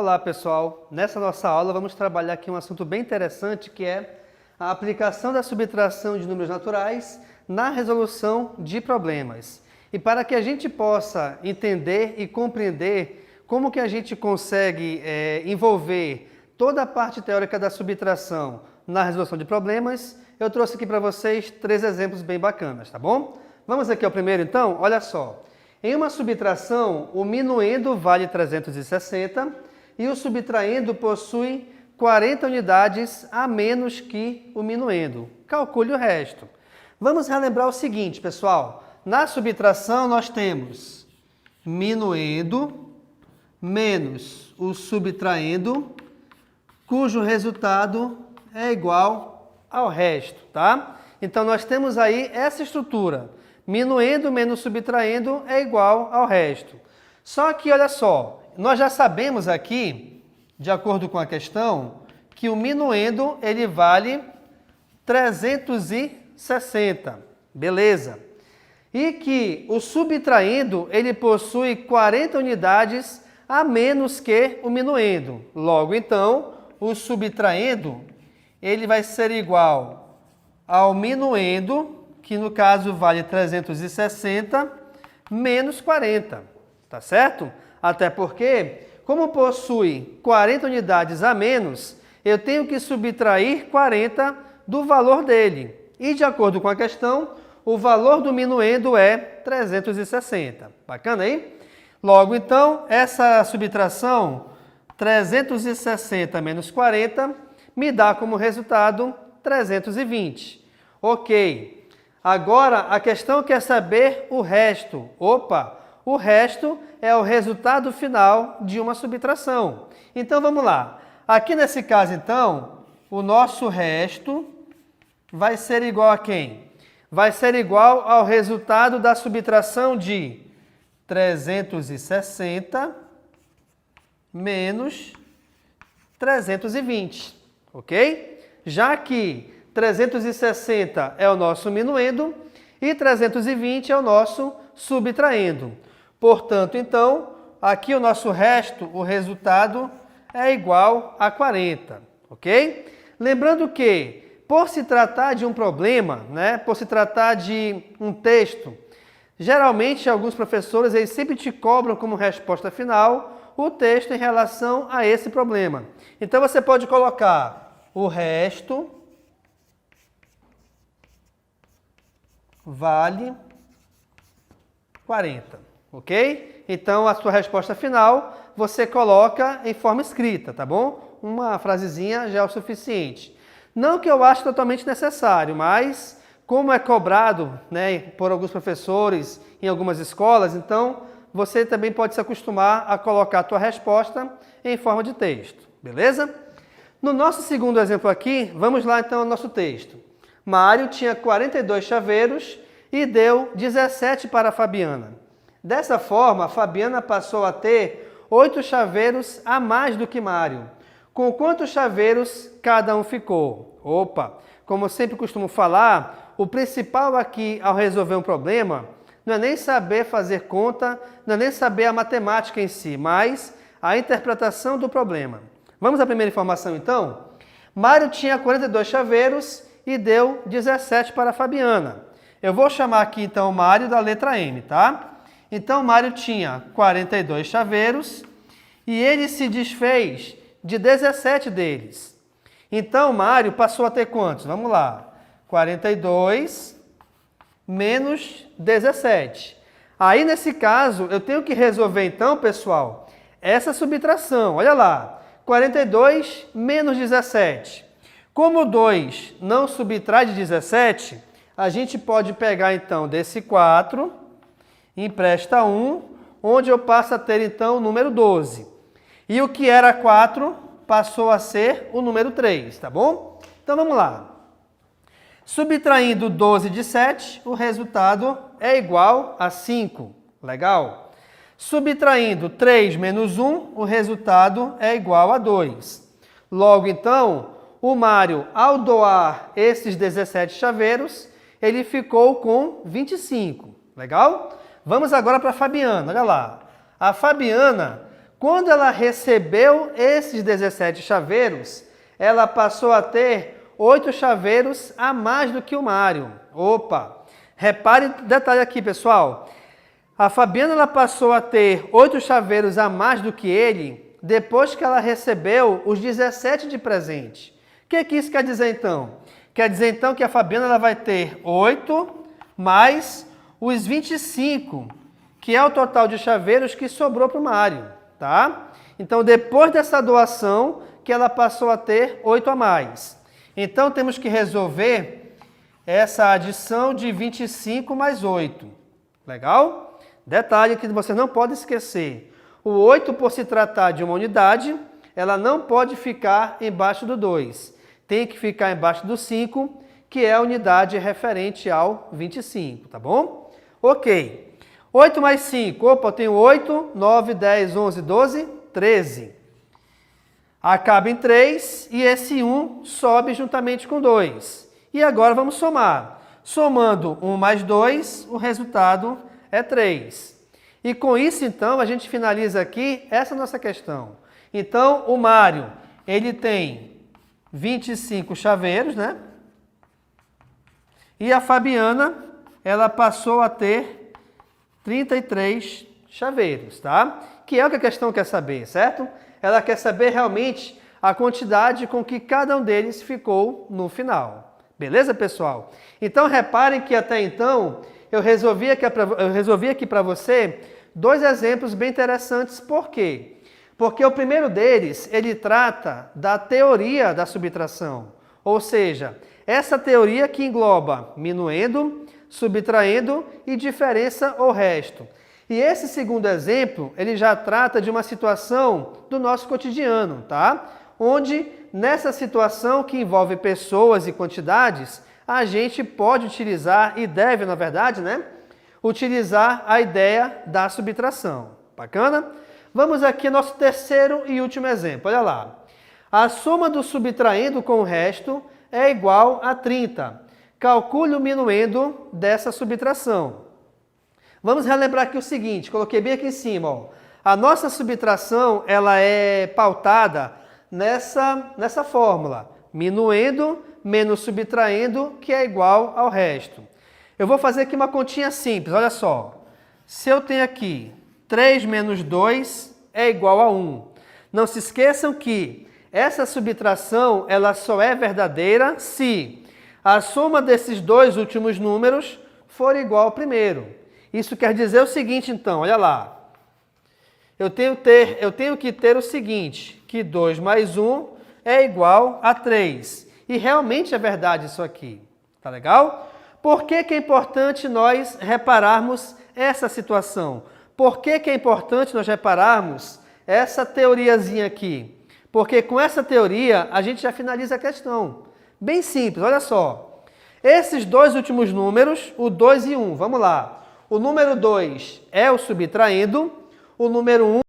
Olá pessoal, nessa nossa aula vamos trabalhar aqui um assunto bem interessante que é a aplicação da subtração de números naturais na resolução de problemas. E para que a gente possa entender e compreender como que a gente consegue envolver toda a parte teórica da subtração na resolução de problemas, eu trouxe aqui para vocês 3 exemplos bem bacanas, tá bom? Vamos aqui ao primeiro então, olha só. Em uma subtração, o minuendo vale 360 e o subtraendo possui 40 unidades a menos que o minuendo. Calcule o resto. Vamos relembrar o seguinte, pessoal. Na subtração nós temos minuendo menos o subtraendo, cujo resultado é igual ao resto, tá? Então nós temos aí essa estrutura. Minuendo menos subtraendo é igual ao resto. Só que, olha só, nós já sabemos aqui, de acordo com a questão, que o minuendo ele vale 360. Beleza. E que o subtraendo ele possui 40 unidades a menos que o minuendo. Logo, então, o subtraendo ele vai ser igual ao minuendo, que no caso vale 360 menos 40, tá certo? Até porque, como possui 40 unidades a menos, eu tenho que subtrair 40 do valor dele. E de acordo com a questão, o valor do minuendo é 360. Bacana aí? Logo, então, essa subtração, 360 menos 40, me dá como resultado 320. Ok. Agora, a questão quer saber o resto. Opa, o resto é o resultado final de uma subtração. Então, vamos lá. Aqui nesse caso, então, o nosso resto vai ser igual a quem? Vai ser igual ao resultado da subtração de 360 menos 320, ok? Já que 360 é o nosso minuendo e 320 é o nosso subtraendo. Portanto, então, aqui o nosso resto, o resultado, é igual a 40, ok? Lembrando que, por se tratar de um problema, por se tratar de um texto, geralmente alguns professores eles sempre te cobram como resposta final o texto em relação a esse problema. Então, você pode colocar o resto vale 40, ok? Então, a sua resposta final, você coloca em forma escrita, tá bom? Uma frasezinha já é o suficiente. Não que eu ache totalmente necessário, mas como é cobrado, por alguns professores em algumas escolas, então você também pode se acostumar a colocar a tua resposta em forma de texto, beleza? No nosso segundo exemplo aqui, vamos lá então ao nosso texto. Mário tinha 42 chaveiros e deu 17 para a Fabiana. Dessa forma, a Fabiana passou a ter 8 chaveiros a mais do que Mário. Com quantos chaveiros cada um ficou? Opa! Como eu sempre costumo falar, o principal aqui ao resolver um problema não é nem saber fazer conta, não é nem saber a matemática em si, mas a interpretação do problema. Vamos à primeira informação então? Mário tinha 42 chaveiros e deu 17 para a Fabiana. Eu vou chamar aqui então o Mário da letra M, tá? Então, Mário tinha 42 chaveiros e ele se desfez de 17 deles. Então, Mário passou a ter quantos? Vamos lá. 42 menos 17. Aí, nesse caso, eu tenho que resolver então, pessoal, essa subtração. Olha lá. 42 menos 17. Como 2 não subtrai de 17, a gente pode pegar então desse 4, empresta 1, onde eu passo a ter então o número 12. E o que era 4 passou a ser o número 3, tá bom? Então vamos lá. Subtraindo 12 de 7, o resultado é igual a 5. Legal? Subtraindo 3 menos 1, o resultado é igual a 2. Logo então, o Mário, ao doar esses 17 chaveiros, ele ficou com 25. Legal? Vamos agora para a Fabiana. Olha lá. A Fabiana, Quando ela recebeu esses 17 chaveiros, ela passou a ter 8 chaveiros a mais do que o Mário. Opa! Repare o detalhe aqui, pessoal. A Fabiana ela passou a ter 8 chaveiros a mais do que ele depois que ela recebeu os 17 de presente. O que isso quer dizer então? Quer dizer então que a Fabiana ela vai ter 8 mais os 25, que é o total de chaveiros que sobrou para o Mário, tá? Então, depois dessa doação, que ela passou a ter 8 a mais. Então, temos que resolver essa adição de 25 mais 8. Legal? Detalhe que você não pode esquecer. O 8, por se tratar de uma unidade, ela não pode ficar embaixo do 2. Tem que ficar embaixo do 5, que é a unidade referente ao 25, tá bom? Ok. 8 mais 5. Opa, eu tenho 8, 9, 10, 11, 12, 13. Acaba em 3 e esse 1 sobe juntamente com 2. E agora vamos somar. Somando 1 mais 2, o resultado é 3. E com isso, então, a gente finaliza aqui essa nossa questão. Então, o Mário, ele tem 25 chaveiros, né? E a Fabiana, ela passou a ter 33 chaveiros, tá? Que é o que a questão quer saber, certo? Ela quer saber realmente a quantidade com que cada um deles ficou no final. Beleza, pessoal? Então, reparem que até então, eu resolvi aqui para você 2 exemplos bem interessantes. Por quê? Porque o primeiro deles, ele trata da teoria da subtração. Ou seja, essa teoria que engloba minuendo, subtraindo e diferença ou resto. E esse segundo exemplo, ele já trata de uma situação do nosso cotidiano, tá? Onde, nessa situação que envolve pessoas e quantidades, a gente pode utilizar, e deve, na verdade, né? Utilizar a ideia da subtração. Bacana? Vamos aqui ao nosso terceiro e último exemplo. Olha lá. A soma do subtraindo com o resto é igual a 30. Calcule o minuendo dessa subtração. Vamos relembrar aqui o seguinte, coloquei bem aqui em cima. Ó. A nossa subtração ela é pautada nessa fórmula. Minuendo menos subtraindo, que é igual ao resto. Eu vou fazer aqui uma continha simples, olha só. Se eu tenho aqui 3 menos 2 é igual a 1. Não se esqueçam que essa subtração ela só é verdadeira se a soma desses 2 últimos números for igual ao primeiro. Isso quer dizer o seguinte, então, olha lá. Eu tenho que ter o seguinte, que 2 mais 1 é igual a 3. E realmente é verdade isso aqui. Tá legal? Por que é importante nós repararmos essa situação? Por que é importante nós repararmos essa teoriazinha aqui? Porque com essa teoria a gente já finaliza a questão. Bem simples, olha só. Esses 2 últimos números, o 2 e 1, vamos lá. O número 2 é o subtraindo, o número 1